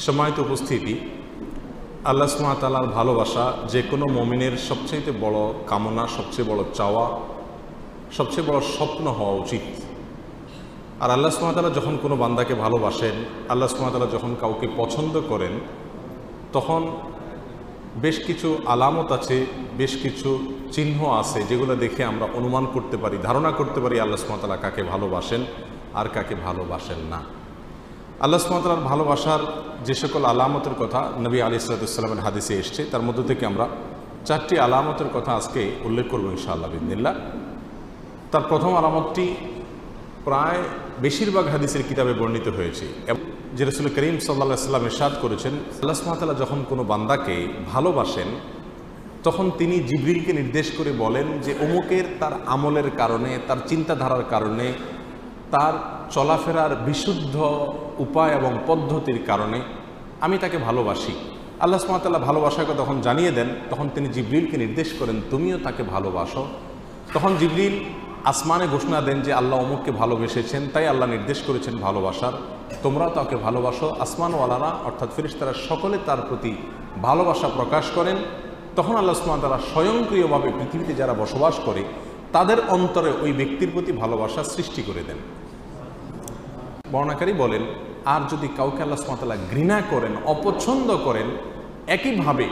সম্মানিত উপস্থিতি, আল্লাহ সুবহানাহু ওয়া তাআলার ভালোবাসা যে কোনো মুমিনের সবচেয়ে বড় কামনা, সবচেয়ে বড় চাওয়া, সবচেয়ে বড় স্বপ্ন হওয়া উচিত। আর আল্লাহ সুবহানাহু ওয়া তাআলা যখন কোনো বান্দাকে ভালোবাসেন, আল্লাহ সুবহানাহু ওয়া তাআলা যখন কাউকে পছন্দ করেন, তখন বেশ কিছু আলামত আছে, বেশ কিছু চিহ্ন আছে যেগুলো দেখে আমরা অনুমান করতে পারি, ধারণা করতে পারি আল্লাহ সুবহানাহু ওয়া তাআলা কাকে ভালোবাসেন আর কাকে ভালোবাসেন না। আল্লাহ সুবহানাহু ওয়া তাআলার ভালোবাসার যে সকল আলামতের কথা নবী আলাইহিস সালামের হাদিসে এসছে, তার মধ্য থেকে আমরা 4টি আলামতের কথা আজকে উল্লেখ করব ইনশাআল্লাহ বিইذنিল্লাহ। তার প্রথম আলামতটি প্রায় বেশিরভাগ হাদিসের কিতাবে বর্ণিত হয়েছে, যে রাসূল করিম সাল্লাল্লাহু আলাইহি ওয়াসাল্লাম ইরশাদ করেছেন, আল্লাহ সুবহানাহু ওয়া তাআলা যখন কোনো বান্দাকে ভালোবাসেন তখন তিনি জিবরিলকে নির্দেশ করে বলেন যে অমুকের তার আমলের কারণে, তার চিন্তাধারার কারণে, তার চলাফেরার বিশুদ্ধ উপায় এবং পদ্ধতির কারণে আমি তাকে ভালোবাসি। আল্লাহ সুবহানাহু ওয়া তাআলা ভালোবাসাকে তখন জানিয়ে দেন, তখন তিনি জিবরিলকে নির্দেশ করেন তুমিও তাকে ভালোবাসো। তখন জিবরিল আসমানে ঘোষণা দেন যে আল্লাহ অমুককে ভালোবেসেছেন, তাই আল্লাহ নির্দেশ করেছেন ভালোবাসার, তোমরাও তাকে ভালোবাসো। আসমানওয়ালারা অর্থাৎ ফেরেশতারা সকলে তার প্রতি ভালোবাসা প্রকাশ করেন। তখন আল্লাহ সুবহানাহু ওয়া তাআলা স্বয়ংক্রিয়ভাবে পৃথিবীতে যারা বসবাস করে তাদের অন্তরে ওই ব্যক্তির প্রতি ভালোবাসা সৃষ্টি করে দেন। বর্ণাকারী বলেন, আর যদি কাউকে আল্লাহ সুবহানাহু ওয়া তাআলা ঘৃণা করেন, অপছন্দ করেন, একইভাবে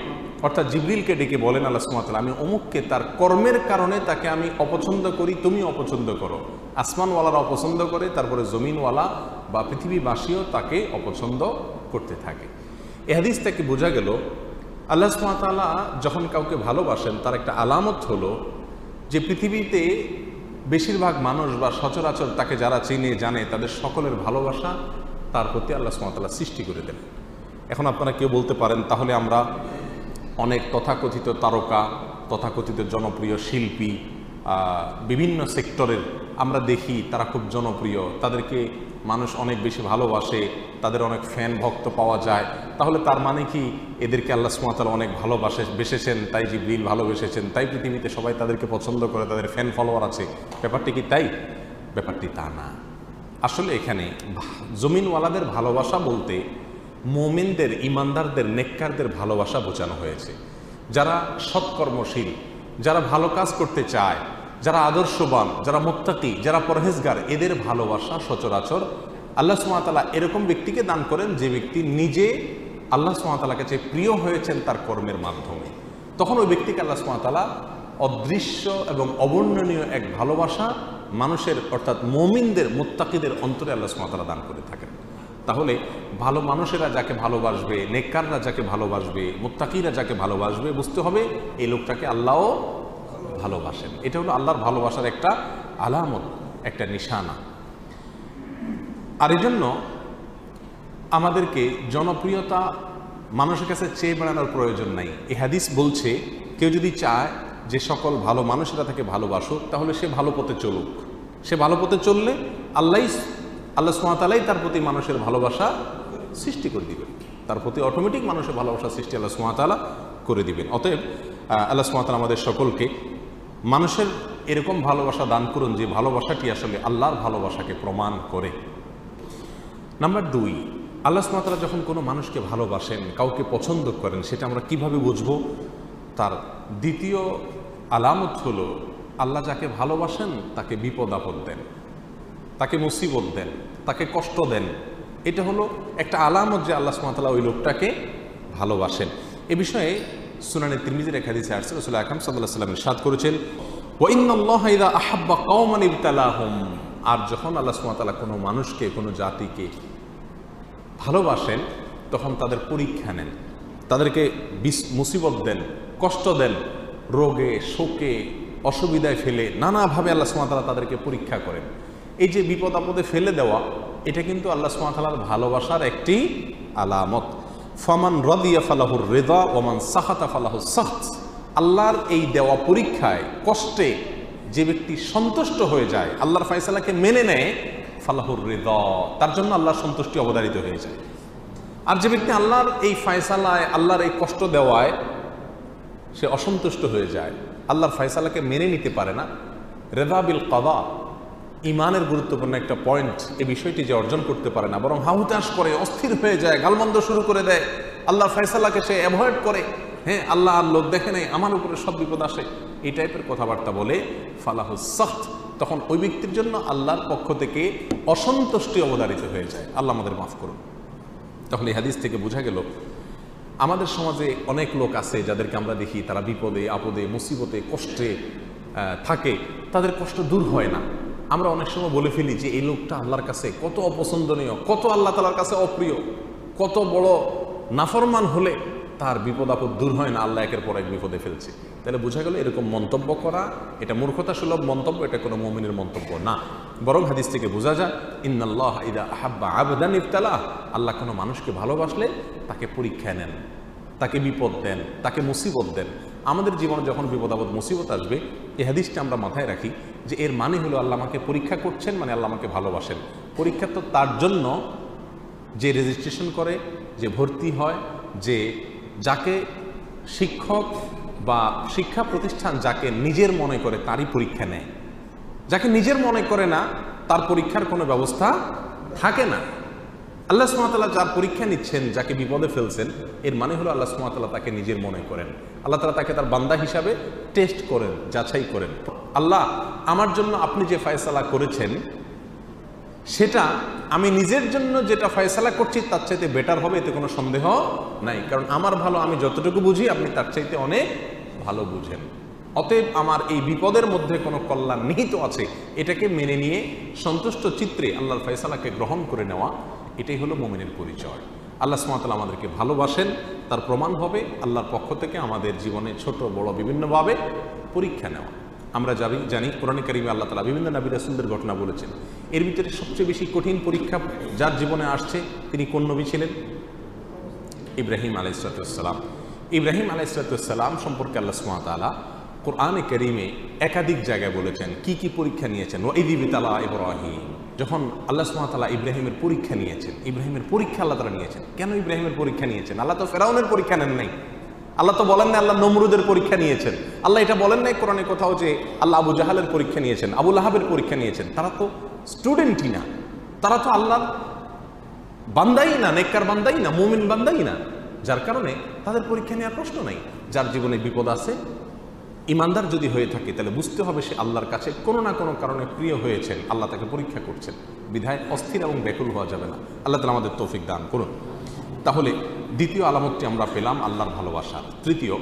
অর্থাৎ জিবরিলকে ডেকে বলেন আল্লাহ সুবহানাহু ওয়া তাআলা আমি অমুককে তার কর্মের কারণে তাকে আমি অপছন্দ করি, তুমি অপছন্দ করো। আসমানওয়ালারা অপছন্দ করে, তারপরে জমিনওয়ালা বা পৃথিবীবাসীও তাকে অপছন্দ করতে থাকে। এ হাদিস থেকে বোঝা গেল আল্লাহ সুবহানাহু ওয়া তাআলা যখন কাউকে ভালোবাসেন তার একটা আলামত হলো যে পৃথিবীতে বেশিরভাগ মানুষ বা সচরাচর তাকে যারা চিনে জানে তাদের সকলের ভালোবাসা তার প্রতি আল্লাহ সুবহানাহু ওয়া তাআলা সৃষ্টি করে দেন। এখন আপনারা কেউ বলতে পারেন, তাহলে আমরা অনেক তথাকথিত তারকা, তথাকথিত জনপ্রিয় শিল্পী, বিভিন্ন সেক্টরের আমরা দেখি তারা খুব জনপ্রিয়, তাদেরকে মানুষ অনেক বেশি ভালোবাসে, তাদের অনেক ফ্যান ভক্ত পাওয়া যায়, তাহলে তার মানে কি এদেরকে আল্লাহ সুবহানাহু ওয়া তাআলা অনেক বেসেছেন, তাই জিবরিল ভালোবেসেছেন, তাই পৃথিবীতে সবাই তাদেরকে পছন্দ করে, তাদের ফ্যান ফলোয়ার আছে? ব্যাপারটি কি তাই? ব্যাপারটি তা না। আসলে এখানে জমিনওয়ালাদের ভালোবাসা বলতে মুমিনদের, ইমানদারদের, নেককারদের ভালোবাসা বোঝানো হয়েছে। যারা সৎকর্মশীল, যারা ভালো কাজ করতে চায়, যারা আদর্শবান, যারা মুত্তাকি, যারা পরহেজগার, এদের ভালোবাসা সচরাচর আল্লাহ সুবহানাহু ওয়া তাআলা এরকম ব্যক্তিকে দান করেন যে ব্যক্তি নিজে আল্লাহ সুবহানাহু ওয়া তাআলার কাছে প্রিয় হয়েছেন তার কর্মের মাধ্যমে। তখন ওই ব্যক্তিকে আল্লাহ সুবহানাহু ওয়া তাআলা অদৃশ্য এবং অবর্ণনীয় এক ভালোবাসা মানুষের অর্থাৎ মুমিনদের, মুত্তাকিদের অন্তরে আল্লাহ সুবহানাহু ওয়া তাআলা দান করে থাকেন। তাহলে ভালো মানুষেরা যাকে ভালোবাসবে, নেককাররা যাকে ভালোবাসবে, মুত্তাকিরা যাকে ভালোবাসবে, বুঝতে হবে এই লোকটাকে আল্লাহও ভালোবাসেন। এটা হলো আল্লাহর ভালোবাসার একটা আলামত, একটা নিশানা। আর এই জন্য আমাদেরকে জনপ্রিয়তা মানুষের কাছে চেয়ে বেড়ানোর প্রয়োজন নাই। এই হাদিস বলছে কেউ যদি চায় যে সকল ভালো মানুষেরা তাকে ভালোবাসুক, তাহলে সে ভালো পথে চলুক। সে ভালো পথে চললে আল্লাহ সুবহানাহু ওয়া তাআলাই তার প্রতি মানুষের ভালোবাসা সৃষ্টি করে দিবেন, তার প্রতি অটোমেটিক মানুষের ভালোবাসা সৃষ্টি আল্লাহ সুবহানাহু ওয়া তাআলা করে দিবেন। অতএব আল্লাহ সুবহানাহু ওয়া তাআলা আমাদের সকলকে মানুষের এরকম ভালোবাসা দান করুন যে ভালোবাসাটি আসলে আল্লাহর ভালোবাসাকে প্রমাণ করে। নাম্বার 2, আল্লাহ সুবহানাহু ওয়া তাআলা যখন কোনো মানুষকে ভালোবাসেন, কাউকে পছন্দ করেন, সেটা আমরা কিভাবে বুঝবো? তার দ্বিতীয় আলামত হলো আল্লাহ যাকে ভালোবাসেন তাকে বিপদ আপদ দেন, তাকে মুসিবত দেন, তাকে কষ্ট দেন। এটা হলো একটা আলামত যে আল্লাহ সুবহানাহু ওয়া তাআলা ওই লোকটাকে ভালোবাসেন। এ বিষয়ে সুনানে তিরমিজির এক হাদিসে আসছে, রাসূল আকরাম সাল্লাল্লাহু আলাইহি ওয়াসাল্লাম ইরশাদ করেছেন, ওয়া ইন্নাল্লাহা ইযা আহাব্বা কওমান ইবতালাহুম। আর যখন আল্লাহ সুবহানাহু ওয়া তাআলা কোনো মানুষকে, কোনো জাতিকে ভালোবাসেন তখন তাদের পরীক্ষা নেন, তাদেরকে মুসিবত দেন, কষ্ট দেন, রোগে, শোকে, অসুবিধায় ফেলে নানাভাবে আল্লাহ সুবহানাহু ওয়া তাআলা তাদেরকে পরীক্ষা করেন। এই যে বিপদ আপদে ফেলে দেওয়া, এটা কিন্তু আল্লাহ সুবহানাহু ওয়া তাআলার ভালোবাসার একটি আলামত। ফামান রাদিয়া ফালাহুর রিদা ওয়া মান সাখাতা ফালাহুস সাখত। আল্লাহর এই দেওয়া পরীক্ষায়, কষ্টে যে ব্যক্তি সন্তুষ্ট হয়ে যায়, আল্লাহর ফয়সালাকে মেনে নেয়, ফালাহুর রিদা, তার জন্য আল্লাহর সন্তুষ্টি অবধারিত হয়ে যায়। আর যে ব্যক্তি আল্লাহর এই ফয়সালায়, আল্লাহর এই কষ্ট দেওয়ায় সে অসন্তুষ্ট হয়ে যায়, আল্লাহর ফয়সালাকে মেনে নিতে পারে না, রিদা বিল কাদা, ইমানের গুরুত্বপূর্ণ একটা পয়েন্ট, এই বিষয়টি যে অর্জন করতে পারে না, বরং হাহুতাশ করে, অস্থির হয়ে যায়, গালমন্দ শুরু করে দেয়, আল্লাহর ফয়সালাকে সে অ্যাভয়েড করে, হ্যাঁ আল্লাহ আর লোক দেখে নেই, আমার উপরে সব বিপদ আসে, এই টাইপের কথাবার্তা বলে ফালাহুস সাখত, তখন ওই ব্যক্তির জন্য আল্লাহর পক্ষ থেকে অসন্তুষ্টি অবধারিত হয়ে যায়। আল্লাহ আমাদের মাফ করুন। তাহলে এই হাদিস থেকে বোঝা গেল আমাদের সমাজে অনেক লোক আছে যাদেরকে আমরা দেখি তারা বিপদে আপদে মুসিবতে কষ্টে থাকে, তাদের কষ্ট দূর হয় না। আমরা অনেক সময় বলে ফেলি যে এই লোকটা আল্লাহর কাছে কত অপছন্দনীয়, কত আল্লাহ তাআলার কাছে অপ্রিয়, কত বড় নাফরমান হলে তার বিপদ আপদ দূর হয় না, আল্লাহ একের পর এক বিপদে ফেলছে। তাহলে বোঝা গেল এরকম মন্তব্য করা এটা মূর্খতা সুলভ মন্তব্য, এটা কোনো মুমিনের মন্তব্য না। বরং হাদিস থেকে বোঝা যায় ইন্নাল্লাহ ইযা আহাব্বা আবদান ইবতালাহ, আল্লাহ কোনো মানুষকে ভালোবাসলে তাকে পরীক্ষায় নেন, তাকে বিপদ দেন, তাকে মুসিবত দেন। আমাদের জীবনে যখন বিপদ আপদ মুসিবত আসবে, এই হাদিসটা আমরা মাথায় রাখি যে এর মানে হলো আল্লাহ আমাকে পরীক্ষা করছেন, মানে আল্লাহ আমাকে ভালোবাসেন। পরীক্ষা তো তার জন্য যে রেজিস্ট্রেশন করে, যে ভর্তি হয়, যে যাকে শিক্ষক বা শিক্ষা প্রতিষ্ঠান যাকে নিজের মনে করে তারই পরীক্ষা নেয়। যাকে নিজের মনে করে না তার পরীক্ষার কোনো ব্যবস্থা থাকে না। আল্লাহ সুবহানাহু ওয়া তাআলা যার পরীক্ষা নিচ্ছেন, যাকে বিপদে ফেলছেন, এর মানে হলো আল্লাহ সুবহানাহু ওয়া তাআলা তাকে নিজের মনে করেন। আল্লাহ তাআলা তাকে তার বান্দা হিসাবে টেস্ট করেন, যাচাই করেন। আল্লাহ আমার জন্য আপনি যে ফয়সালা করেছেন সেটা আমি নিজের জন্য যেটা ফয়সালা করছি তার চাইতে বেটার হবে, এতে কোনো সন্দেহ নাই। কারণ আমার ভালো আমি যতটুকু বুঝি আপনি তার চাইতে অনেক ভালো বুঝেন। অতএব আমার এই বিপদের মধ্যে কোনো কল্যাণ নিহিত আছে, এটাকে মেনে নিয়ে সন্তুষ্ট চিত্রে আল্লাহর ফয়সালাকে গ্রহণ করে নেওয়া, এটাই হলো মুমিনের পরিচয়। আল্লাহ সুবহানাহু ওয়া তাআলা আমাদেরকে ভালোবাসেন, তার প্রমাণ হবে আল্লাহর পক্ষ থেকে আমাদের জীবনে ছোট বড় বিভিন্নভাবে পরীক্ষা নেওয়া। আমরা জানি কোরআনে কারিমে আল্লাহ তাআলা বিভিন্ন নবী রাসূলদের ঘটনা বলেছেন। এর ভিতরে সবচেয়ে বেশি কঠিন পরীক্ষা যার জীবনে আসছে তিনি কোন নবী ছিলেন? ইব্রাহিম আলাইহিস সালাম। ইব্রাহিম আলাইহিস সালাম সম্পর্কে আল্লাহ সুবহানাহু ওয়া তাআলা কোরআনে কারিমে একাধিক জায়গায় বলেছেন কি কি পরীক্ষা নিয়েছেন। ওয়াইদ ইবতালা ইব্রাহিম, যখন আল্লাহ সুবহানাহু ওয়া তাআলা ইব্রাহিমের পরীক্ষা নিয়েছেন, ইব্রাহিমের পরীক্ষা আল্লাহ তাআলা নিয়েছেন। কেন ইব্রাহিমের পরীক্ষা নিয়েছেন? আল্লাহ তো ফেরাউনের পরীক্ষা নেন নাই, আল্লাহ তো বলেন না আল্লাহ নমরুদের পরীক্ষা নিয়েছেন, আল্লাহ এটা বলেন নাই কোরআনে কোথাও যে আল্লাহ আবু জাহালের পরীক্ষা নিয়েছেন, আবু লাহাবের পরীক্ষা নিয়েছেন। তারা তো স্টুডেন্টই না, তারা তো আল্লাহর বান্দাই না, নেককার বান্দাই না, মুমিন বান্দাই না, যার কারণে তাদের পরীক্ষা নেওয়ার প্রশ্ন নাই। যার জীবনে বিপদ আছে, ইমানদার যদি হয়ে থাকে তাহলে বুঝতে হবে সে আল্লাহর কাছে কোনো না কোনো কারণে প্রিয় হয়েছেন, আল্লাহ তাকে পরীক্ষা করছেন, বিধায় অস্থির এবং ব্যাকুল হওয়া যাবে না। আল্লাহ তাআলা আমাদের তৌফিক দান করুন। তাহলে দ্বিতীয় আলামতটি আমরা পেলাম আল্লাহর ভালোবাসা। তৃতীয়,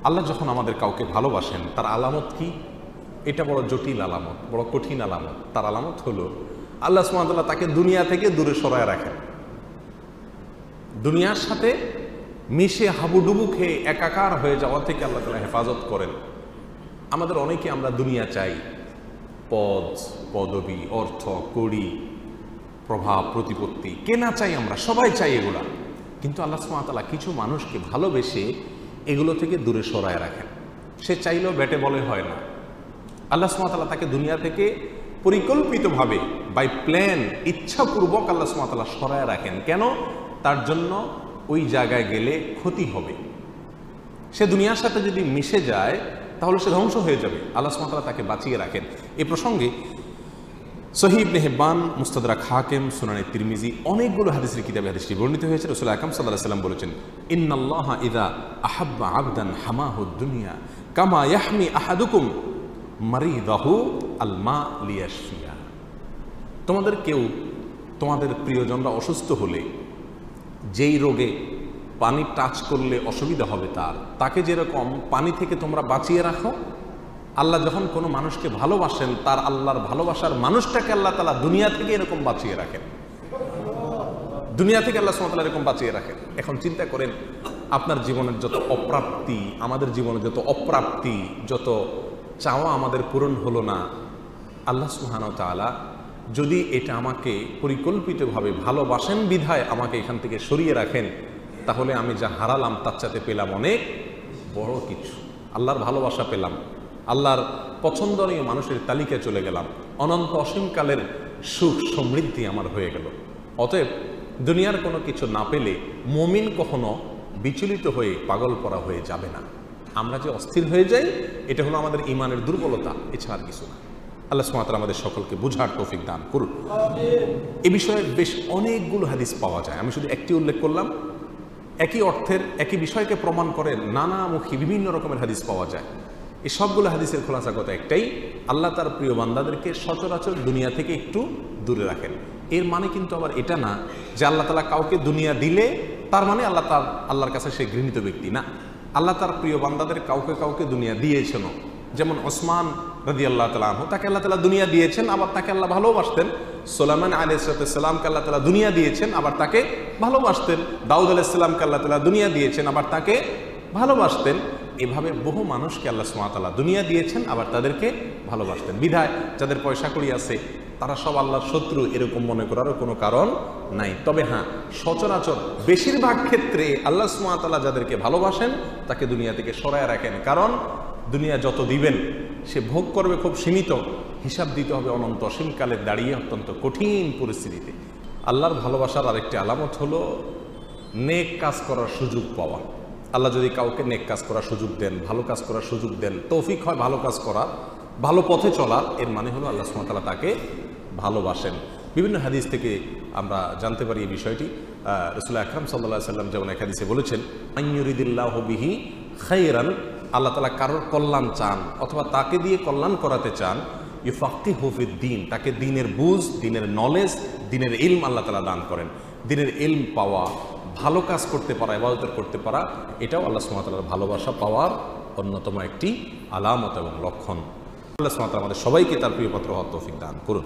আল্লাহ যখন আমাদের কাউকে ভালোবাসেন তার আলামত কি? এটা বড় জটিল আলামত, বড় কঠিন আলামত। তার আলামত হলো আল্লাহ সুবহানাহু ওয়া তাআলা তাকে দুনিয়া থেকে দূরে সরায় রাখেন, দুনিয়ার সাথে মিশে হাবুডুবু খেয়ে একাকার হয়ে যাওয়া থেকে আল্লাহ তাআলা হেফাজত করেন। আমাদের অনেকে আমরা দুনিয়া চাই, পদ পদবি, অর্থ কড়ি, প্রভাব প্রতিপত্তি, কেনা চাই, আমরা সবাই চাই এগুলা। কিন্তু আল্লাহ সুবহানাহু ওয়া তাআলা কিছু মানুষকে ভালোবেসে এগুলো থেকে দূরে সরায় রাখেন। সে চাইলেও ব্যাটে বলে হয় না। আল্লাহ সুবহানাহু ওয়া তাআলা তাকে দুনিয়া থেকে পরিকল্পিতভাবে বাই প্ল্যান, ইচ্ছাপূর্বক আল্লাহ সুবহানাহু ওয়া তাআলা সরায় রাখেন। কেন? তার জন্য ওই জায়গায় গেলে ক্ষতি হবে। সে দুনিয়ার সাথে যদি মিশে যায় তাহলে সে ধ্বংস হয়ে যাবে। আল্লাহ সুবহানাহু ওয়া তাআলা তাকে বাঁচিয়ে রাখেন। এই প্রসঙ্গে সহিহ ইবনে হিব্বান, মুস্তাদরাক হাকিম, সুনানে তিরমিজি অনেকগুলো হাদিসের কিতাবে হাদিসটি বর্ণিত হয়েছে। রাসূল আকরাম সাল্লাল্লাহু আলাইহি ওয়াসাল্লাম বলেছেন, ইন্নাল্লাহা ইযা আহাব্বা আবদান হামাহুদ দুনিয়া কামা ইয়াহমি আহাদুকুম মারিদাহু আল মা লিয়াশফিয়া। তোমাদের কেউ, তোমাদের প্রিয়জনরা অসুস্থ হলে যেই রোগে পানি টাচ করলে অসুবিধা হবে তাকে যেরকম পানি থেকে তোমরা বাঁচিয়ে রাখো, আল্লাহ যখন কোনো মানুষকে ভালোবাসেন তার আল্লাহর ভালোবাসার মানুষটাকে আল্লাহ তাআলা দুনিয়া থেকে এরকম বাঁচিয়ে রাখেন, দুনিয়া থেকে আল্লাহ সুবহানাহু ওয়া তাআলা এরকম বাঁচিয়ে রাখেন। এখন চিন্তা করেন আপনার জীবনের যত অপ্রাপ্তি, আমাদের জীবনে যত অপ্রাপ্তি, যত চাওয়া আমাদের পূরণ হলো না, আল্লাহ সুবহানাহু ওয়া তাআলা যদি এটা আমাকে পরিকল্পিতভাবে ভালোবাসেন বিধায় আমাকে এখান থেকে সরিয়ে রাখেন, তাহলে আমি যা হারালাম তার চাইতে পেলাম অনেক বড় কিছু। আল্লাহর ভালোবাসা পেলাম, আল্লাহর পছন্দনীয় মানুষের তালিকায় চলে গেলাম, অনন্ত অসীমকালের সুখ সমৃদ্ধি আমার হয়ে গেল। অতএব দুনিয়ার কোনো কিছু না পেলে মুমিন কখনো বিচলিত হয়ে পাগল পরা হয়ে যাবে না। আমরা যে অস্থির হয়ে যাই এটা হলো আমাদের ঈমানের দুর্বলতা, এছাড়া আর কিছু না। আল্লাহ সুবহানাহু ওয়া তাআলা আমাদের সকলকে বুঝার তৌফিক দান করুন। এ বিষয়ে বেশ অনেকগুলো হাদিস পাওয়া যায়, আমি শুধু একটি উল্লেখ করলাম। একই অর্থের একই বিষয়কে প্রমাণ করে নানামুখী বিভিন্ন রকমের হাদিস পাওয়া যায়। এই সবগুলো হাদিসের খোলাসাগত একটাই, আল্লাহ তার প্রিয় বান্দাদেরকে সচরাচর দুনিয়া থেকে একটু দূরে রাখেন। এর মানে কিন্তু আবার এটা না যে আল্লাহ তাআলা কাউকে দুনিয়া দিলে তার মানে আল্লাহর কাছে সে ঘৃণিত ব্যক্তি না। আল্লাহ তার প্রিয় বান্দাদের কাউকে কাউকে দুনিয়া দিয়েছেন। যেমন ওসমান রাদিয়াল্লাহু তাআলা আনহু, তাকে আল্লাহ তাআলা দুনিয়া দিয়েছেন, আবার তাকে আল্লাহ ভালোবাসতেন। সুলাইমান আলাইহিস সালামকে আল্লাহ তাআলা দুনিয়া দিয়েছেন, আবার তাকে ভালোবাসতেন। দাউদ আলাইহিস সালামকে আল্লাহ তাআলা দুনিয়া দিয়েছেন, আবার তাকে ভালোবাসতেন। এভাবে বহু মানুষকে আল্লাহ সুবহানাহু ওয়া তাআলা দুনিয়া দিয়েছেন, আবার তাদেরকে ভালোবাসতেন। বিধায় যাদের পয়সা কড়ি আছে তারা সব আল্লাহর শত্রু এরকম মনে করারও কোনো কারণ নাই। তবে হ্যাঁ, সচরাচর বেশিরভাগ ক্ষেত্রে আল্লাহ সুবহানাহু ওয়া তাআলা যাদেরকে ভালোবাসেন তাকে দুনিয়া থেকে সরায় রাখেন। কারণ দুনিয়া যত দিবেন সে ভোগ করবে খুব সীমিত, হিসাব দিতে হবে অনন্ত অসীমকালে দাঁড়িয়ে অত্যন্ত কঠিন পরিস্থিতিতে। আল্লাহর ভালোবাসার আরেকটি আলামত হলো নেক কাজ করার সুযোগ পাওয়া। আল্লাহ যদি কাউকে নেক কাজ করার সুযোগ দেন, ভালো কাজ করার সুযোগ দেন, তৌফিক হয় ভালো কাজ করার, ভালো পথে চলার, এর মানে হলো আল্লাহ সুবহানাহু ওয়া তাআলা তাকে ভালোবাসেন। বিভিন্ন হাদিস থেকে আমরা জানতে পারি এই বিষয়টি। রাসূল আকরাম সাল্লাল্লাহু আলাইহি ওয়াসাল্লাম যেমন এক হাদিসে বলেছেন, আইয়ুরিদিল্লাহু বিহি খাইরান, আল্লাহ তাআলা কারোর কল্যাণ চান অথবা তাকে দিয়ে কল্যাণ করাতে চান, ইউফাক্কিহু ফিদ্দীন, তাকে দ্বীনের বুঝ, দ্বীনের নলেজ, দ্বীনের ইলম আল্লাহ তাআলা দান করেন। দ্বীনের ইলম পাওয়া, ভালো কাজ করতে পারা, ইবাদত করতে পারা, এটাও আল্লাহ সুবহানাহু ওয়া তাআলার ভালোবাসা পাওয়ার অন্যতম একটি আলামত এবং লক্ষণ। আল্লাহ সুবহানাহু ওয়া তাআলা আমাদের সবাইকে তার প্রিয় পাত্র হওয়ার তৌফিক দান করুন।